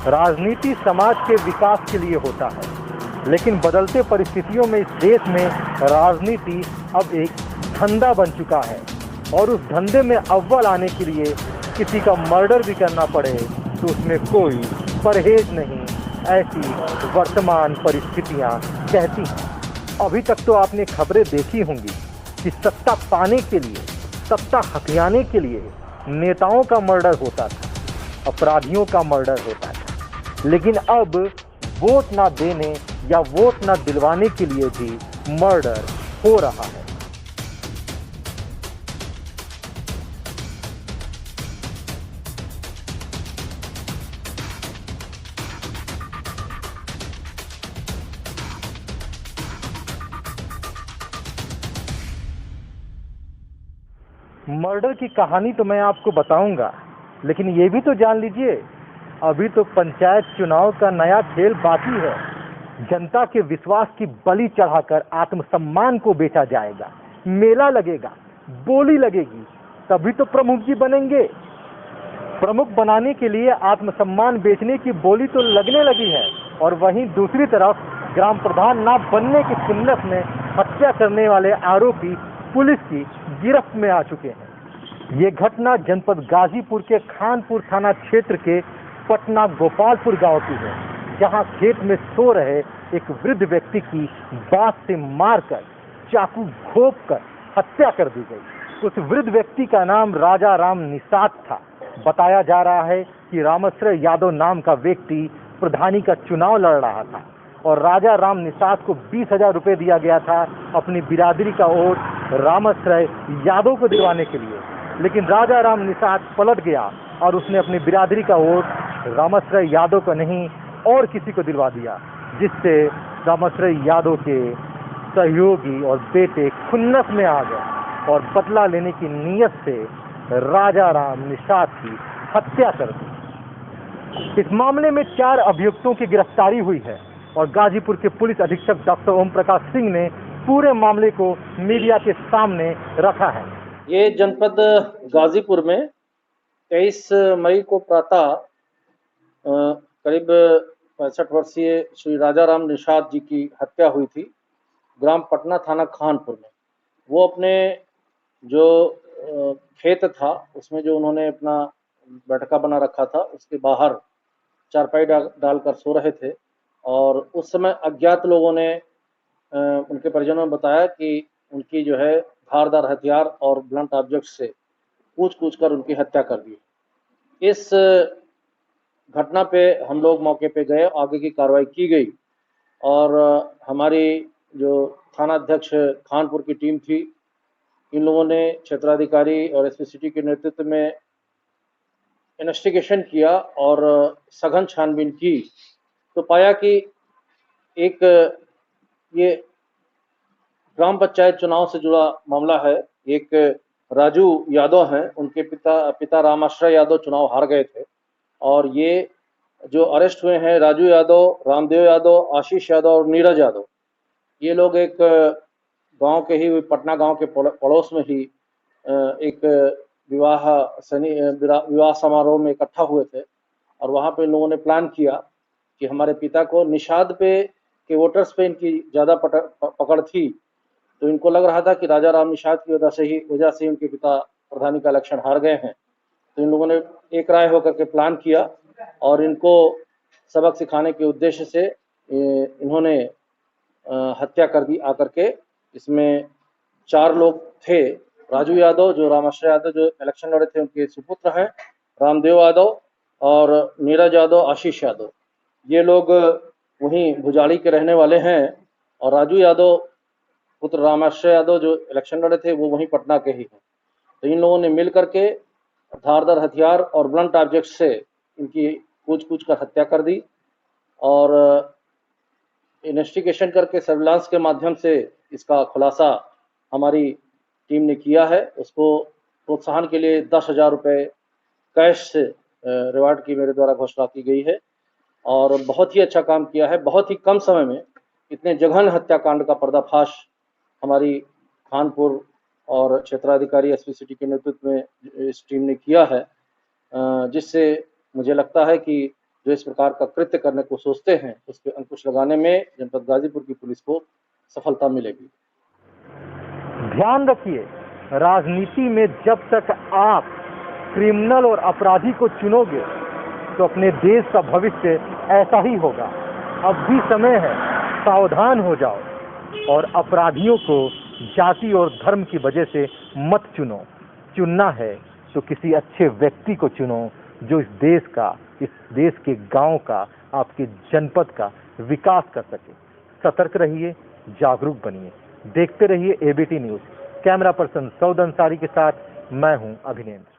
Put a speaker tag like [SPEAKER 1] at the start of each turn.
[SPEAKER 1] राजनीति समाज के विकास के लिए होता है, लेकिन बदलते परिस्थितियों में इस देश में राजनीति अब एक धंधा बन चुका है और उस धंधे में अव्वल आने के लिए किसी का मर्डर भी करना पड़े तो उसमें कोई परहेज नहीं, ऐसी वर्तमान परिस्थितियां कहती हैं। अभी तक तो आपने खबरें देखी होंगी कि सत्ता पाने के लिए, सत्ता हथियाने के लिए नेताओं का मर्डर होता था, अपराधियों का मर्डर होता था, लेकिन अब वोट ना देने या वोट ना दिलवाने के लिए भी मर्डर हो रहा है। मर्डर की कहानी तो मैं आपको बताऊंगा, लेकिन ये भी तो जान लीजिए अभी तो पंचायत चुनाव का नया खेल बाकी है। जनता के विश्वास की बलि चढ़ाकर आत्मसम्मान को बेचा जाएगा, मेला लगेगा, बोली लगेगी, तभी तो प्रमुख जी बनेंगे। प्रमुख बनाने के लिए आत्मसम्मान बेचने की बोली तो लगने लगी है, और वहीं दूसरी तरफ ग्राम प्रधान ना बनने की खुन्नस में हत्या करने वाले आरोपी पुलिस की गिरफ्त में आ चुके हैं। ये घटना जनपद गाजीपुर के खानपुर थाना क्षेत्र के पटना गोपालपुर गांव की है, जहां खेत में सो रहे एक वृद्ध व्यक्ति की बांस से मारकर, चाकू घोंपकर हत्या कर दी गई। उस वृद्ध व्यक्ति का नाम राजा राम निषाद था। बताया जा रहा है कि रामाश्रय यादव नाम का व्यक्ति प्रधानी का चुनाव लड़ रहा था और राजा राम निषाद को 20,000 रुपये दिया गया था अपनी बिरादरी का वोट रामाश्रय यादव को दिलवाने के लिए। लेकिन राजा राम निषाद पलट गया और उसने अपनी बिरादरी का वोट रामाश्रय यादव को नहीं और किसी को दिलवा दिया, जिससे रामाश्रय यादव के सहयोगी और बेटे खुन्नस में आ गए और बदला लेने की नीयत से राजा राम निषाद की हत्या कर दी। इस मामले में 4 अभियुक्तों की गिरफ्तारी हुई है और गाजीपुर के पुलिस अधीक्षक डॉक्टर ओम प्रकाश सिंह ने पूरे मामले को मीडिया के सामने रखा है।
[SPEAKER 2] ये जनपद गाजीपुर में 23 मई को प्रातः करीब 65 वर्षीय श्री राजा राम निषाद जी की हत्या हुई थी ग्राम पटना थाना खानपुर में। वो अपने जो खेत था उसमें जो उन्होंने अपना बैठका बना रखा था उसके बाहर चारपाई डालकर सो रहे थे और उस समय अज्ञात लोगों ने उनके परिजनों ने बताया कि उनकी जो है धारदार हथियार और ब्लंट ऑब्जेक्ट से कूच कर उनकी हत्या कर दी। इस घटना पे हम लोग मौके पे गए, आगे की कार्रवाई की गई और हमारी जो थाना अध्यक्ष खानपुर की टीम थी, इन लोगों ने क्षेत्राधिकारी और एसपी सिटी के नेतृत्व में इन्वेस्टिगेशन किया और सघन छानबीन की तो पाया कि एक ये ग्राम पंचायत चुनाव से जुड़ा मामला है। एक राजू यादव हैं, उनके पिता रामाश्रय यादव चुनाव हार गए थे और ये जो अरेस्ट हुए हैं राजू यादव, रामदेव यादव, आशीष यादव और नीरज यादव, ये लोग एक गांव के ही पटना गांव के पड़ोस में ही एक विवाह समारोह में इकट्ठा हुए थे और वहां पे इन लोगों ने प्लान किया कि हमारे पिता को निषाद पे के वोटर्स पे इनकी ज़्यादा पकड़ थी, तो इनको लग रहा था कि राजा राम निषाद की वजह से उनके पिता प्रधानी का इलेक्शन हार गए हैं। तो इन लोगों ने एक राय होकर के प्लान किया और इनको सबक सिखाने के उद्देश्य से इन्होंने हत्या कर दी आकर के। इसमें 4 लोग थे, राजू यादव जो रामाश्रय यादव जो इलेक्शन लड़े थे उनके सुपुत्र हैं, रामदेव यादव और नीरज यादव, आशीष यादव, ये लोग वहीं भुजाड़ी के रहने वाले हैं और राजू यादव पुत्र रामाश्रय यादव जो इलेक्शन लड़े थे वो वहीं पटना के ही हैं। तो इन लोगों ने मिल करके धारदार हथियार और ब्लंट ऑब्जेक्ट से इनकी कूच कर हत्या कर दी और इन्वेस्टिगेशन करके सर्विलांस के माध्यम से इसका खुलासा हमारी टीम ने किया है। उसको प्रोत्साहन के लिए 10,000 रुपये कैश से रिवार्ड की मेरे द्वारा घोषणा की गई है और बहुत ही अच्छा काम किया है। बहुत ही कम समय में इतने जघन्य हत्याकांड का पर्दाफाश हमारी खानपुर और क्षेत्राधिकारी एसपी सिटी के नेतृत्व में इस टीम ने किया है, जिससे मुझे लगता है कि जो इस प्रकार का कृत्य करने को सोचते हैं उस पर अंकुश लगाने में जनपद गाजीपुर की पुलिस को सफलता मिलेगी।
[SPEAKER 1] ध्यान रखिए, राजनीति में जब तक आप क्रिमिनल और अपराधी को चुनोगे तो अपने देश का भविष्य ऐसा ही होगा। अब भी समय है, सावधान हो जाओ और अपराधियों को जाति और धर्म की वजह से मत चुनो। चुनना है तो किसी अच्छे व्यक्ति को चुनो जो इस देश के गांव का, आपके जनपद का विकास कर सके। सतर्क रहिए, जागरूक बनिए, देखते रहिए ABT news. Camera person Saud Ansari के साथ मैं हूं अभिनेंद्र।